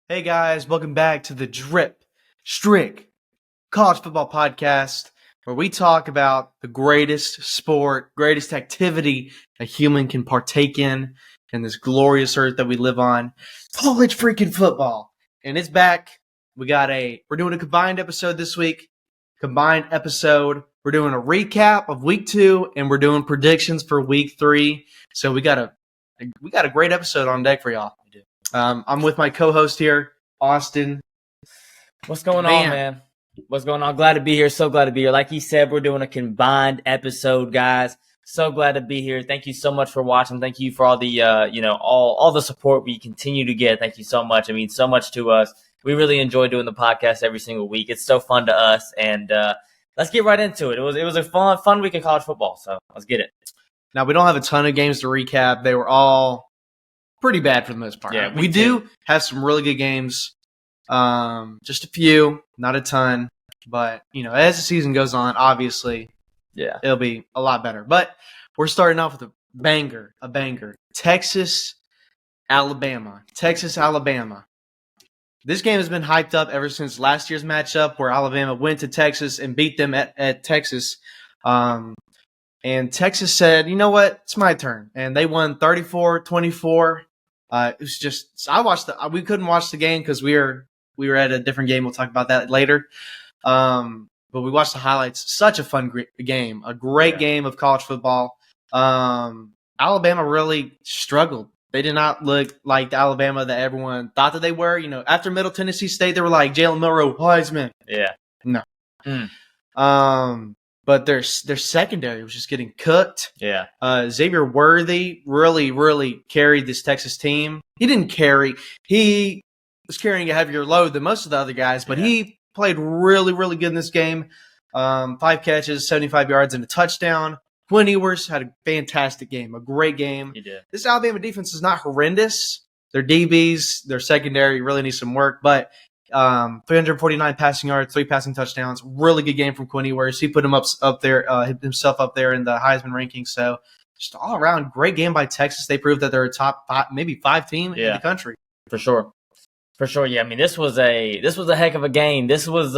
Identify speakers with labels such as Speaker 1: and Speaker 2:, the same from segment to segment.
Speaker 1: Hey guys, welcome back to the Dripp Strick College Football Podcast, where we talk about the greatest sport, greatest activity a human can partake in this glorious earth that we live on, college freaking football. And it's back. We're doing a combined episode this week. We're doing a recap of week 2, and we're doing predictions for week 3. So we got a great episode on deck for y'all. I'm with my co-host here, Austin.
Speaker 2: What's going on, man? What's going on? Glad to be here. So glad to be here. Like he said, we're doing a combined episode, guys. So glad to be here. Thank you so much for watching. Thank you for all the, all the support we continue to get. Thank you so much. It means so much to us. We really enjoy doing the podcast every single week. It's so fun to us, and let's get right into it. It was a fun week of college football. So let's get it.
Speaker 1: Now we don't have a ton of games to recap. They were all pretty bad for the most part.
Speaker 2: Yeah,
Speaker 1: we do have some really good games. Just a few, not a ton. But, as the season goes on, obviously, it'll be a lot better. But we're starting off with a banger. Texas, Alabama. This game has been hyped up ever since last year's matchup where Alabama went to Texas and beat them at Texas. And Texas said, you know what, it's my turn. And they won 34-24. It was just, we couldn't watch the game because we were at a different game. We'll talk about that later. But we watched the highlights. Such a fun game, a great game of college football. Alabama really struggled. They did not look like the Alabama that everyone thought that they were. After Middle Tennessee State, they were like Jalen Milroe, Heisman.
Speaker 2: Yeah.
Speaker 1: No. But their secondary was just getting cooked.
Speaker 2: Yeah.
Speaker 1: Xavier Worthy really carried this Texas team. He didn't carry. He was carrying a heavier load than most of the other guys, but he played really good in this game. 5 catches, 75 yards, and a touchdown. Quinn Ewers had a fantastic game, a great game.
Speaker 2: He did.
Speaker 1: This Alabama defense is not horrendous. Their DBs, their secondary really needs some work, but 349 passing yards, 3 passing touchdowns. Really good game from Quinn Ewers. He put himself up there in the Heisman rankings. So just all around great game by Texas. They proved that they're a top 5, maybe 5 team in the country.
Speaker 2: For sure. Yeah. I mean, this was a heck of a game. This was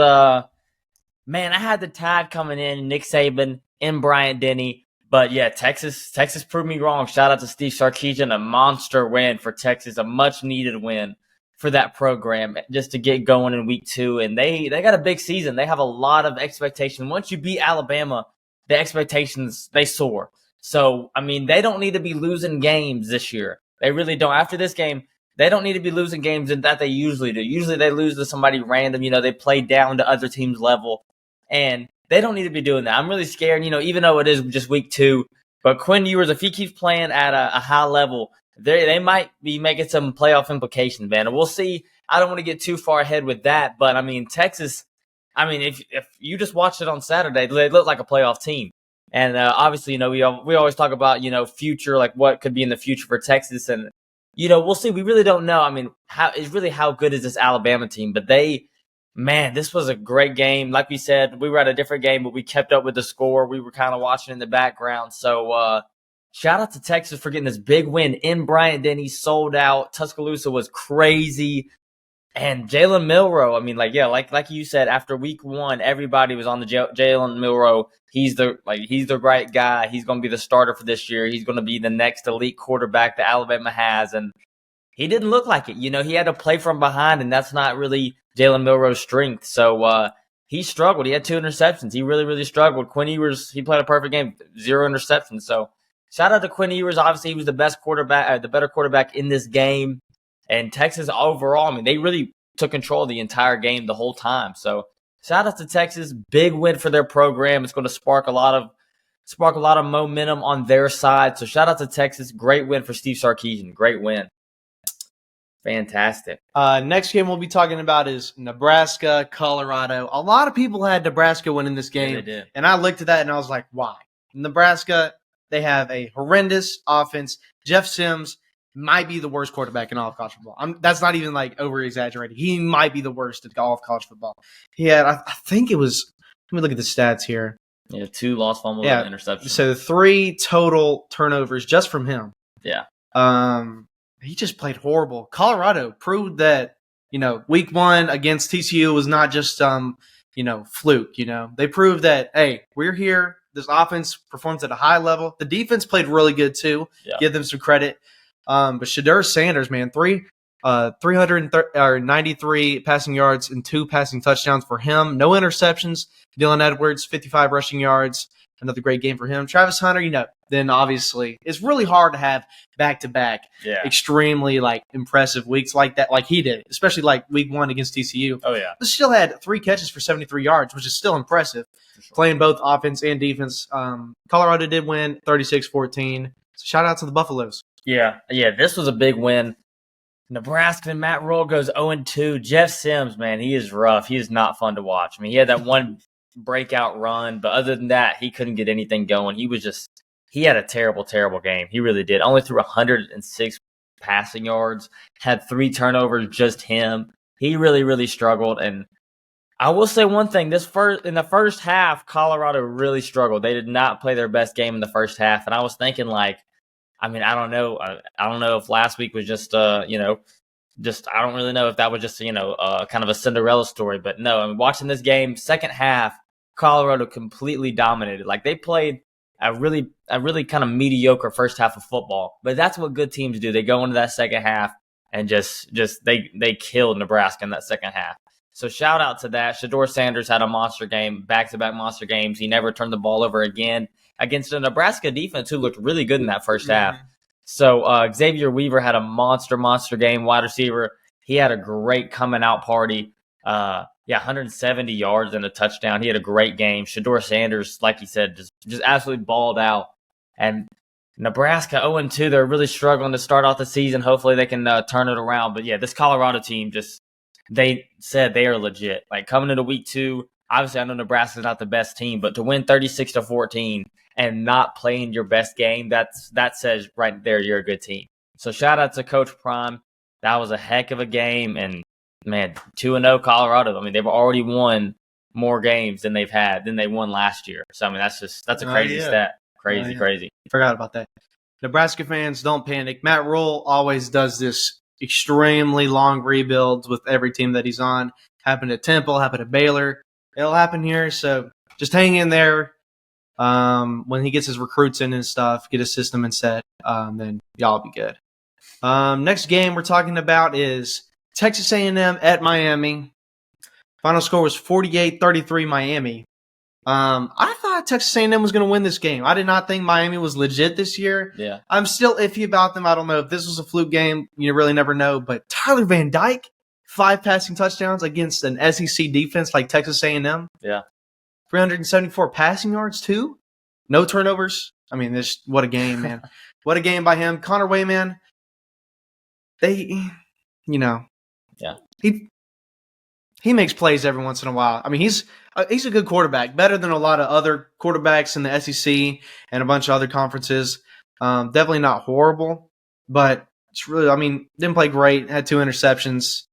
Speaker 2: man, I had the Tide coming in, Nick Saban and Bryant-Denny. But yeah, Texas proved me wrong. Shout out to Steve Sarkisian, a monster win for Texas, a much needed win for that program just to get going in week 2. And they got a big season. They have a lot of expectation. Once you beat Alabama, the expectations, they soar. So, I mean, they don't need to be losing games this year. They really don't. After this game, they don't need to be losing games that they usually do. Usually they lose to somebody random. They play down to other teams' level. And they don't need to be doing that. I'm really scared, even though it is just week 2. But Quinn Ewers, if he keeps playing at a high level, they might be making some playoff implications, man. And we'll see. I don't want to get too far ahead with that. But, I mean, Texas, if you just watched it on Saturday, they look like a playoff team. And obviously, we always talk about, future, like what could be in the future for Texas. And, we'll see. We really don't know. I mean, how good is this Alabama team? But this was a great game. Like we said, we were at a different game, but we kept up with the score. We were kind of watching in the background. So, shout out to Texas for getting this big win in Bryant-Denny, sold out. Tuscaloosa was crazy. And Jalen Milroe, like you said, after week 1, everybody was on the Jalen Milroe. He's the right guy. He's going to be the starter for this year. He's going to be the next elite quarterback that Alabama has. And he didn't look like it. He had to play from behind, and that's not really Jalen Milroe's strength. So he struggled. He had 2 interceptions. He really struggled. Quinn Ewers, he played a perfect game, 0 interceptions. So shout out to Quinn Ewers. Obviously, he was the best quarterback, the better quarterback in this game. And Texas overall, they really took control of the entire game the whole time. So shout out to Texas. Big win for their program. It's going to spark a lot of momentum on their side. So shout out to Texas. Great win for Steve Sarkisian. Great win. Fantastic.
Speaker 1: Next game we'll be talking about is Nebraska, Colorado. A lot of people had Nebraska winning this game.
Speaker 2: Yeah, they did.
Speaker 1: And I looked at that and I was like, why? Nebraska, they have a horrendous offense. Jeff Sims might be the worst quarterback in all of college football. That's not even over-exaggerating. He might be the worst in all of college football. He had, I think it was, let me look at the stats here.
Speaker 2: Yeah, 2 lost fumbles and interceptions.
Speaker 1: So 3 total turnovers just from him.
Speaker 2: Yeah.
Speaker 1: He just played horrible. Colorado proved that week 1 against TCU was not just fluke. They proved that, hey, we're here. This offense performs at a high level. The defense played really good too.
Speaker 2: Yeah.
Speaker 1: Give them some credit. But Shedeur Sanders, man, 393 passing yards and 2 passing touchdowns for him. No interceptions. Dylan Edwards, 55 rushing yards. Another great game for him. Travis Hunter, then obviously it's really hard to have back-to-back extremely impressive weeks like that, like he did, especially like week 1 against TCU.
Speaker 2: Oh, yeah.
Speaker 1: But still had 3 catches for 73 yards, which is still impressive. Sure. Playing both offense and defense. Colorado did win 36-14. So shout out to the Buffaloes.
Speaker 2: Yeah, this was a big win. Nebraska and Matt Rule goes 0-2. Jeff Sims, man, he is rough. He is not fun to watch. I mean, he had that one breakout run, but other than that, he couldn't get anything going. He had a terrible, terrible game. He really did. Only threw 106 passing yards, had 3 turnovers, just him. He really, really struggled. And I will say one thing, in the first half, Colorado really struggled. They did not play their best game in the first half. And I was thinking I don't know. I don't know if last week was just, I don't really know if that was just, kind of a Cinderella story. But no, I mean, watching this game, second half, Colorado completely dominated. Like, they played a really kind of mediocre first half of football. But that's what good teams do. They go into that second half and they killed Nebraska in that second half. So shout out to that. Shedeur Sanders had a monster game, back-to-back monster games. He never turned the ball over again against a Nebraska defense who looked really good in that first half. So Xavier Weaver had a monster game, wide receiver. He had a great coming out party. 170 yards and a touchdown. He had a great game. Shedeur Sanders, like you said, just absolutely balled out. And Nebraska 0-2, they're really struggling to start off the season. Hopefully they can turn it around. But yeah, this Colorado team they said they are legit. Like, coming into week 2, obviously I know Nebraska's not the best team, but to win 36-14 and not playing your best game, that says right there you're a good team. So shout out to Coach Prime. That was a heck of a game. And man, 2-0 Colorado. I mean, they've already won more games than they won last year. So I mean, that's a crazy stat. Crazy.
Speaker 1: Forgot about that. Nebraska fans, don't panic. Matt Rule always does this extremely long rebuilds with every team that he's on. Happened at Temple, happened at Baylor. It'll happen here. So just hang in there. When he gets his recruits in and stuff, get his system and set, then y'all be good. Next game we're talking about is Texas A&M at Miami. Final score was 48-33 Miami. I thought Texas A&M was going to win this game. I did not think Miami was legit this year.
Speaker 2: Yeah.
Speaker 1: I'm still iffy about them. I don't know if this was a fluke game. You really never know. But Tyler Van Dyke, 5 passing touchdowns against an SEC defense like Texas A&M.
Speaker 2: Yeah.
Speaker 1: 374 passing yards too. No turnovers. I mean, what a game, man. What a game by him. Connor Wayman, he makes plays every once in a while. I mean, he's a good quarterback, better than a lot of other quarterbacks in the SEC and a bunch of other conferences. Definitely not horrible, but it's really, didn't play great. Had 2 interceptions.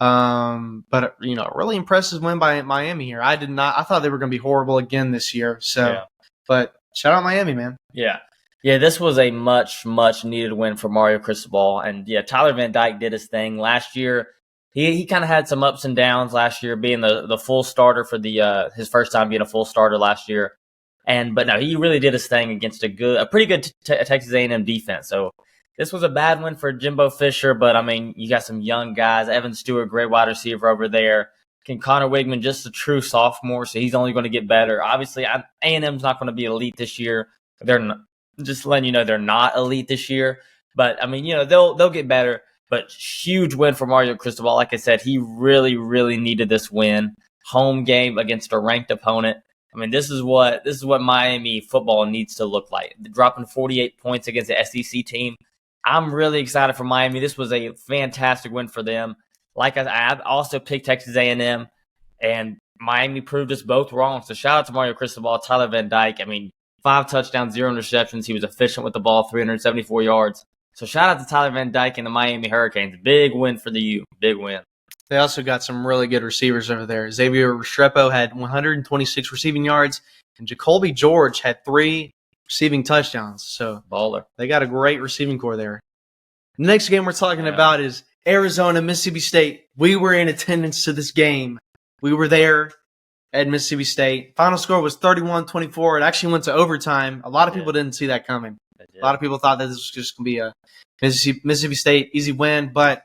Speaker 1: But really impressive win by Miami here. I thought they were going to be horrible again this year. So, But shout out Miami, man.
Speaker 2: Yeah. Yeah, this was a much, much needed win for Mario Cristobal. And yeah, Tyler Van Dyke did his thing last year. He kind of had some ups and downs last year, being the full starter for his first time being a full starter last year. But no, he really did his thing against a pretty good Texas A&M defense. So this was a bad win for Jimbo Fisher, but I mean, you got some young guys. Evan Stewart, great wide receiver over there. Connor Wigman, just a true sophomore, so he's only going to get better. Obviously, A&M's not going to be elite this year. They're not, just letting you know they're not elite this year. But I mean, they'll get better. But huge win for Mario Cristobal. Like I said, he really, really needed this win. Home game against a ranked opponent. I mean, this is what Miami football needs to look like. Dropping 48 points against the SEC team. I'm really excited for Miami. This was a fantastic win for them. Like I also picked Texas A&M, and Miami proved us both wrong. So shout out to Mario Cristobal, Tyler Van Dyke. I mean, 5 touchdowns, 0 interceptions. He was efficient with the ball, 374 yards. So shout out to Tyler Van Dyke and the Miami Hurricanes. Big win for the U. Big win.
Speaker 1: They also got some really good receivers over there. Xavier Restrepo had 126 receiving yards, and Jacoby George had 3 receiving touchdowns. So
Speaker 2: baller.
Speaker 1: They got a great receiving core there. The next game we're talking about is Arizona, Mississippi State. We were in attendance to this game. We were there at Mississippi State. Final score was 31-24. It actually went to overtime. A lot of people didn't see that coming. A lot of people thought that this was just going to be a Mississippi State easy win, but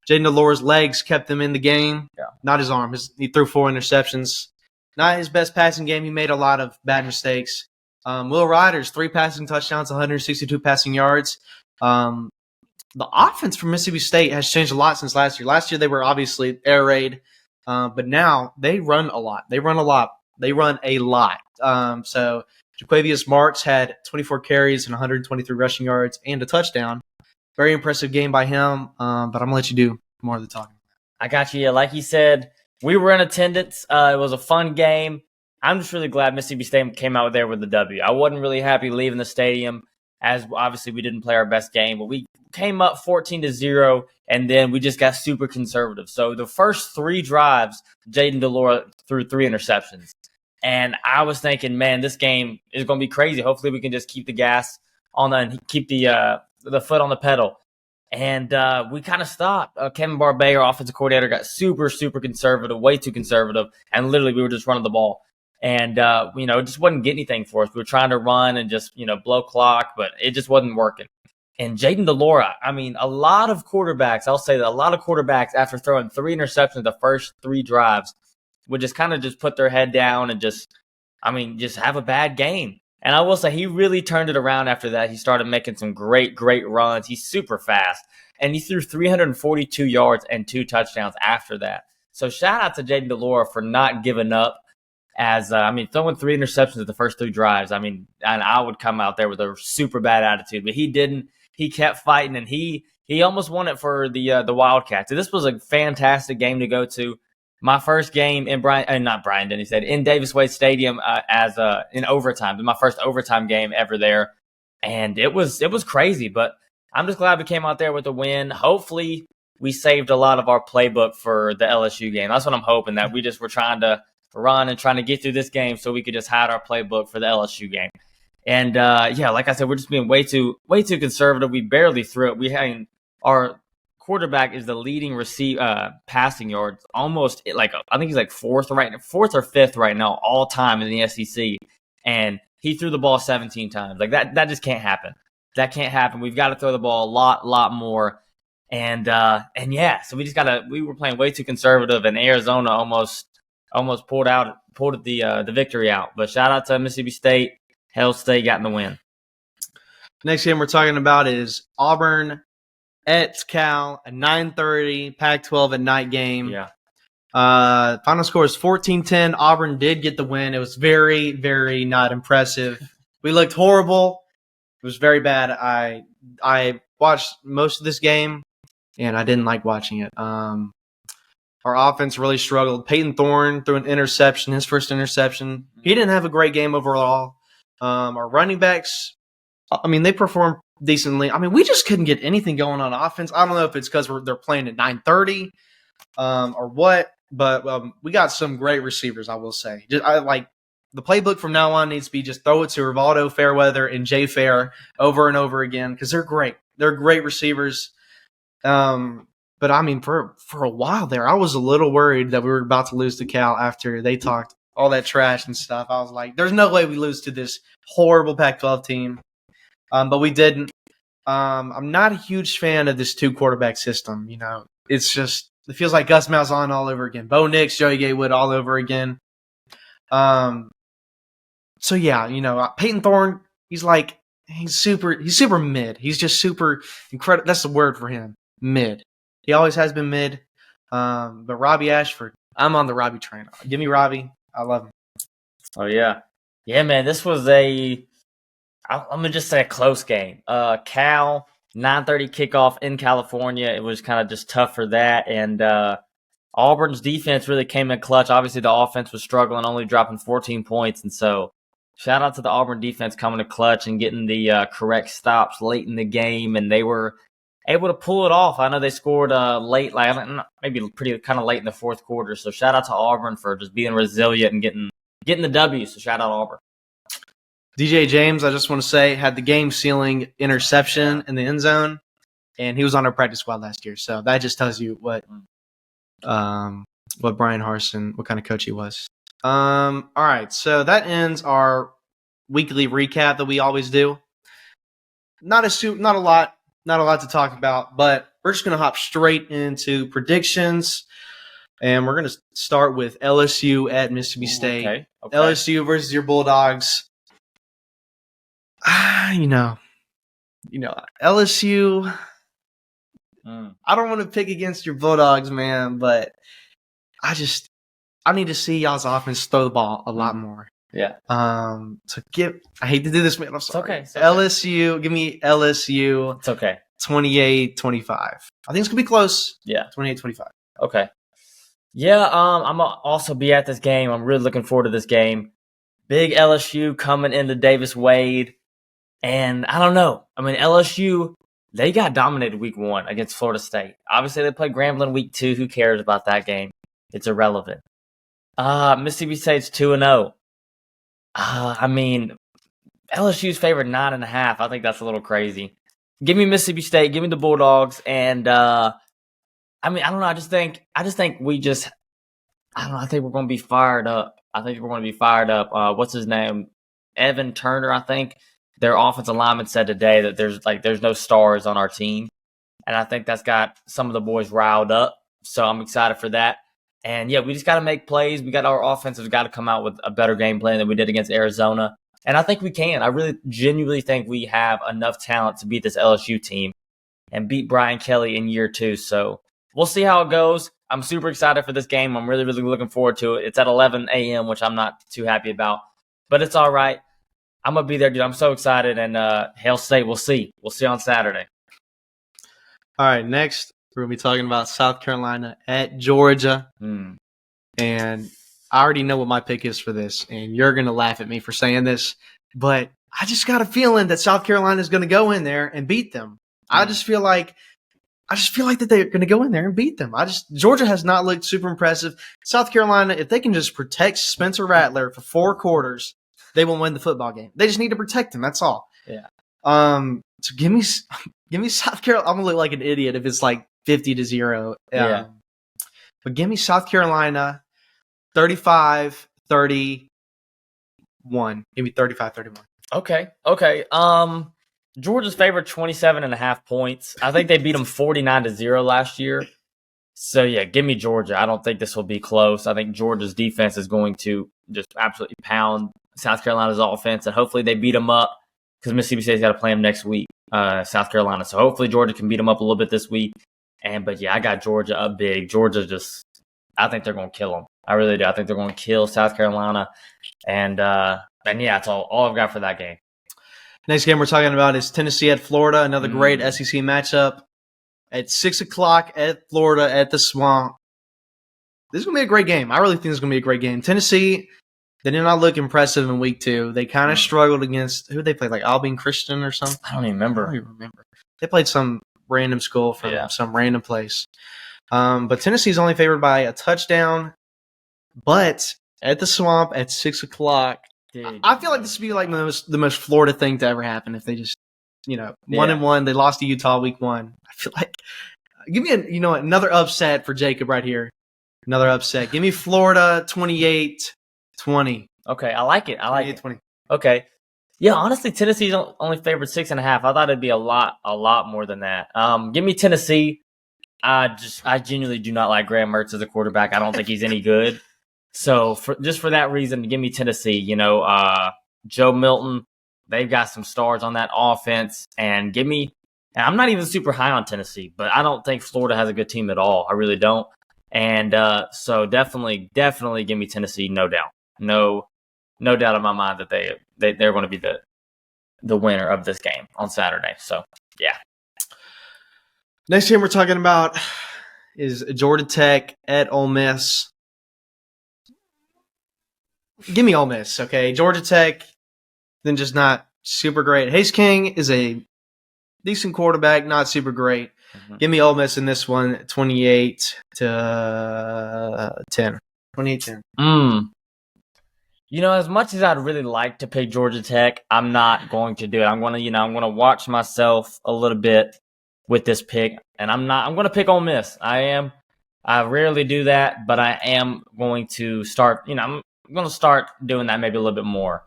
Speaker 1: Jaden Delore's legs kept him in the game, not his arm. He threw 4 interceptions. Not his best passing game. He made a lot of bad mistakes. Will Ryder's 3 passing touchdowns, 162 passing yards. The offense for Mississippi State has changed a lot since last year. Last year they were obviously air raid, but now they run a lot. They run a lot. So Jaquavius Marks had 24 carries and 123 rushing yards and a touchdown. Very impressive game by him, but I'm going to let you do more of the talking.
Speaker 2: I got you. Yeah, like you said, we were in attendance. It was a fun game. I'm just really glad Mississippi State came out there with the W. I wasn't really happy leaving the stadium, as obviously we didn't play our best game, but we came up 14-0, and then we just got super conservative. So the first 3 drives, Jaden Delore threw 3 interceptions. And I was thinking, man, this game is going to be crazy. Hopefully we can just keep the gas on and keep the foot on the pedal. And we kind of stopped. Kevin Barbay, our offensive coordinator, got super, super conservative, way too conservative, and literally we were just running the ball. And, it just wasn't getting anything for us. We were trying to run and just, blow clock, but it just wasn't working. And Jaden Delore, a lot of quarterbacks, I'll say that a lot of quarterbacks, after throwing 3 interceptions the first 3 drives, would just kind of just put their head down and just have a bad game. And I will say he really turned it around after that. He started making some great, great runs. He's super fast. And he threw 342 yards and 2 touchdowns after that. So shout out to Jaden Delore for not giving up. Throwing 3 interceptions at the first 3 drives. And I would come out there with a super bad attitude, but he didn't. He kept fighting, and he almost won it for the Wildcats. So this was a fantastic game to go to. My first game in in Davis Wade Stadium in overtime. My first overtime game ever there, and it was crazy. But I'm just glad we came out there with a win. Hopefully, we saved a lot of our playbook for the LSU game. That's what I'm hoping, that we just were trying to run and trying to get through this game so we could just hide our playbook for the LSU game. And like I said, we're just being way too conservative. We barely threw it. Our quarterback is the leading passing yards, almost I think he's like 4th or 5th right now all time in the SEC, and he threw the ball 17 times. Like that just can't happen. That can't happen. We've got to throw the ball a lot more. And so we were playing way too conservative, and Arizona almost pulled the victory out. But shout out to Mississippi State. Hail State got in the win.
Speaker 1: Next game we're talking about is Auburn at Cal, a 9:30 Pac-12 at night game.
Speaker 2: Yeah.
Speaker 1: Final score is 14-10. Auburn did get the win. It was very, very not impressive. We looked horrible. It was very bad. I watched most of this game, and I didn't like watching it. Our offense really struggled. Peyton Thorne threw an interception, his first interception. He didn't have a great game overall. Our running backs, they performed decently. We just couldn't get anything going on offense. I don't know if it's because they're playing at 9:30 or what, but we got some great receivers, I will say. The playbook from now on needs to be just throw it to Rivaldo Fairweather and Jay Fair over and over again because they're great. They're great receivers. But for a while there, I was a little worried that we were about to lose to Cal after they talked all that trash and stuff. I was like, there's no way we lose to this horrible Pac-12 team. But we didn't. I'm not a huge fan of this 2-quarterback system. It's just, it feels like Gus Malzahn all over again. Bo Nix, Joey Gatewood all over again. Peyton Thorne, he's super mid. He's just super incredible. That's the word for him, mid. He always has been mid. But Robbie Ashford, I'm on the Robbie train. Give me Robbie. I love him.
Speaker 2: Oh, yeah. Yeah, man, this was I'm going to just say a close game. Cal, 9:30 kickoff in California. It was kind of just tough for that. And Auburn's defense really came in clutch. Obviously, the offense was struggling, only dropping 14 points. And so shout out to the Auburn defense coming to clutch and getting the correct stops late in the game. And they were able to pull it off. I know they scored late, maybe pretty kind of late in the 4th quarter. So shout out to Auburn for just being resilient and getting the W. So shout out Auburn.
Speaker 1: DJ James, I just want to say, had the game-sealing interception in the end zone. and he was on our practice squad last year. So that just tells you what Brian Harsin, what kind of coach he was. All right, so that ends our weekly recap that we always do. Not a lot to talk about, but we're just gonna hop straight into predictions, and we're gonna start with LSU at Mississippi State.
Speaker 2: Okay.
Speaker 1: LSU versus your Bulldogs. You know, LSU. I don't want to pick against your Bulldogs, man, but I need to see y'all's offense throw the ball a lot more.
Speaker 2: Yeah.
Speaker 1: I hate to do this, man. I'm sorry.
Speaker 2: It's okay.
Speaker 1: LSU, give me LSU.
Speaker 2: It's okay.
Speaker 1: 28-25. I think it's gonna be close.
Speaker 2: Yeah.
Speaker 1: 28-25.
Speaker 2: Okay. Yeah. I'm gonna also be at this game. I'm really looking forward to this game. Big LSU coming into Davis Wade, and I don't know. I mean, LSU, they got dominated week 1 against Florida State. Obviously, they played Grambling week 2. Who cares about that game? It's irrelevant. Mississippi State's 2-0. I mean, LSU's favored 9.5. I think that's a little crazy. Give me Mississippi State. Give me the Bulldogs. And I mean, I don't know. I think I think we're going to be fired up. What's his name? Evan Turner, I think. Their offensive lineman said today that there's no stars on our team. And I think that's got some of the boys riled up. So I'm excited for that. And yeah, we just got to make plays. We got our offensive got to come out with a better game plan than we did against Arizona. And I think we can. I really genuinely think we have enough talent to beat this LSU team and beat Brian Kelly in year 2. So we'll see how it goes. I'm super excited for this game. I'm really, really looking forward to it. It's at 11 a.m., which I'm not too happy about. But it's all right. I'm going to be there, dude. I'm so excited. And Hail State, we'll see. We'll see on Saturday.
Speaker 1: All right, next, we're going to be talking about South Carolina at Georgia. And I already know what my pick is for this, and you're going to laugh at me for saying this, but I just got a feeling that South Carolina is going to go in there and beat them. I just feel like that they're going to go in there and beat them. Georgia has not looked super impressive. South Carolina, if they can just protect Spencer Rattler for 4 quarters, they will win the football game. They just need to protect him. That's all.
Speaker 2: Yeah.
Speaker 1: So give me South Carolina. I'm gonna look like an idiot if it's like 50-0.
Speaker 2: Yeah.
Speaker 1: But give me South Carolina 35-31. Give me 35-31.
Speaker 2: Okay. Georgia's favored 27.5 points. I think they beat them 49-0 last year. So yeah, give me Georgia. I don't think this will be close. I think Georgia's defense is going to just absolutely pound South Carolina's offense, and hopefully they beat them up because Mississippi State's got to play them next week, South Carolina. So hopefully Georgia can beat them up a little bit this week. But yeah, I got Georgia up big. Georgia I think they're going to kill them. I really do. I think they're going to kill South Carolina. And yeah, that's all I've got for that game.
Speaker 1: Next game we're talking about is Tennessee at Florida, another great SEC matchup. At 6 o'clock at Florida at the Swamp. This is going to be a great game. I really think this is going to be a great game. Tennessee, they did not look impressive in week 2. They kind of struggled against, who did they play, like Albany Christian or something?
Speaker 2: I don't even remember.
Speaker 1: They played some random school from some random place. But Tennessee's only favored by a touchdown. But at the Swamp at 6 o'clock, dude, I feel like this would be like the most Florida thing to ever happen if they just, 1-1. They lost to Utah week 1. I feel like, give me another upset for Jacob right here. Another upset. Give me Florida 28-20.
Speaker 2: Okay, I like it.
Speaker 1: 20.
Speaker 2: Okay. Yeah, honestly, Tennessee's only favored 6.5. I thought it'd be a lot more than that. Give me Tennessee. I genuinely do not like Graham Mertz as a quarterback. I don't think he's any good. So for that reason, give me Tennessee. Joe Milton, they've got some stars on that offense, and I'm not even super high on Tennessee, but I don't think Florida has a good team at all. I really don't. And so definitely give me Tennessee, no doubt. No doubt in my mind that they're going to be the winner of this game on Saturday. So, yeah.
Speaker 1: Next game we're talking about is Georgia Tech at Ole Miss. Give me Ole Miss, okay? Georgia Tech, then just not super great. Hayes King is a decent quarterback, not super great. Mm-hmm. Give me Ole Miss in this one, 28-10. 28-10.
Speaker 2: As much as I'd really like to pick Georgia Tech, I'm not going to do it. I'm going to watch myself a little bit with this pick, and I'm going to pick Ole Miss. I rarely do that, but I am going to start. I'm going to start doing that maybe a little bit more.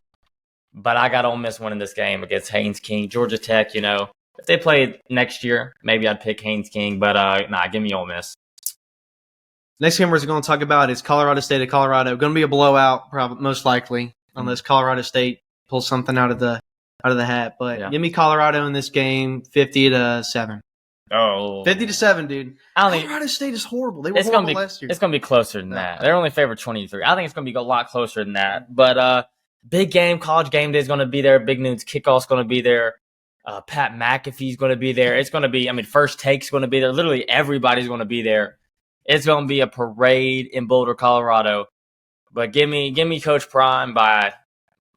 Speaker 2: But I got Ole Miss winning this game against Haynes King, Georgia Tech. If they played next year, maybe I'd pick Haynes King. But give me Ole Miss.
Speaker 1: Next game we're going to talk about is Colorado State at Colorado. Going to be a blowout, probably most likely, unless Colorado State pulls something out of the hat. But give me Colorado in this game, 50-7.
Speaker 2: Oh,
Speaker 1: 50-7, dude. Colorado State is horrible. They were horrible last year.
Speaker 2: It's going to be closer than that. They're only favored 23. I think it's going to be a lot closer than that. But big game, college game day is going to be there. Big Noon's kickoff is going to be there. Pat McAfee's going to be there. It's going to be, First Take's going to be there. Literally everybody's going to be there. It's going to be a parade in Boulder, Colorado. But give me Coach Prime by,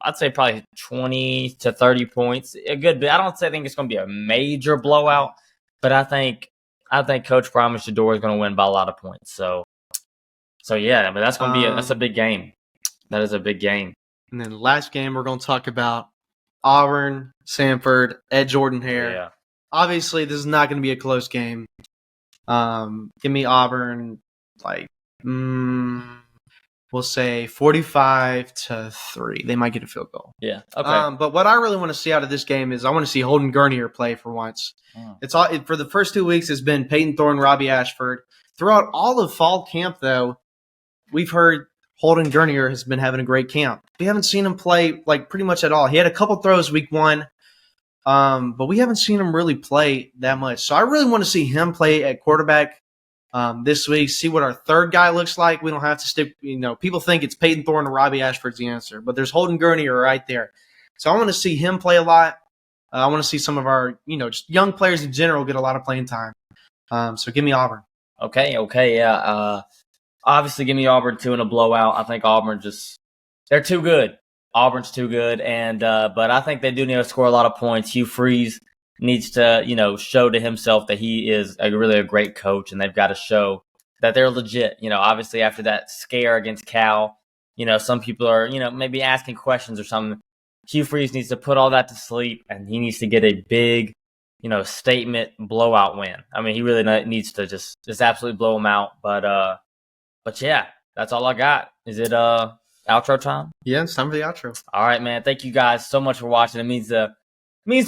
Speaker 2: I'd say probably 20 to 30 points. A good bit. I don't think it's going to be a major blowout, but I think Coach Prime and Shador is going to win by a lot of points. So yeah, but that's going to be that's a big game. That is a big game.
Speaker 1: And then last game we're going to talk about Auburn, Samford at Jordan-Hare. Yeah. Obviously, this is not going to be a close game. Give me Auburn, we'll say 45-3. They might get a field goal.
Speaker 2: Yeah. Okay.
Speaker 1: But what I really want to see out of this game is I want to see Holden Gurnier play for once. It's all for the first 2 weeks. It's been Peyton Thorne, Robbie Ashford. Throughout all of fall camp, though, we've heard Holden Gurnier has been having a great camp. We haven't seen him play pretty much at all. He had a couple throws week 1. But we haven't seen him really play that much. So I really want to see him play at quarterback this week, see what our third guy looks like. We don't have to stick, people think it's Peyton Thorne or Robbie Ashford's the answer, but there's Holden Gurnier right there. So I want to see him play a lot. I want to see some of our, just young players in general get a lot of playing time. So give me Auburn.
Speaker 2: Okay, yeah. Obviously give me Auburn too in a blowout. I think Auburn they're too good. Auburn's too good, and but I think they do need to score a lot of points. Hugh Freeze needs to, show to himself that he is really a great coach, and they've got to show that they're legit. Obviously after that scare against Cal, some people are, maybe asking questions or something. Hugh Freeze needs to put all that to sleep, and he needs to get a big, statement blowout win. He really needs to just absolutely blow them out. But yeah, that's all I got. Is it outro time?
Speaker 1: Yeah, it's time for the outro.
Speaker 2: All right, man. Thank you guys so much for watching. It means the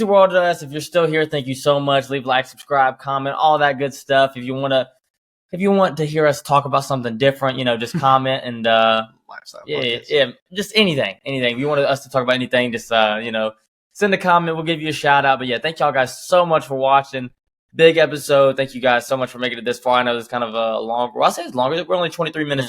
Speaker 2: world to us. If you're still here, thank you so much. Leave a like, subscribe, comment, all that good stuff. If you want to hear us talk about something different, just comment and yeah, just anything. If you want us to talk about anything, just send a comment. We'll give you a shout out. But yeah, thank y'all guys so much for watching. Big episode. Thank you guys so much for making it this far. I know it's kind of a long. Well, I'll say it's longer. We're only 23 minutes in.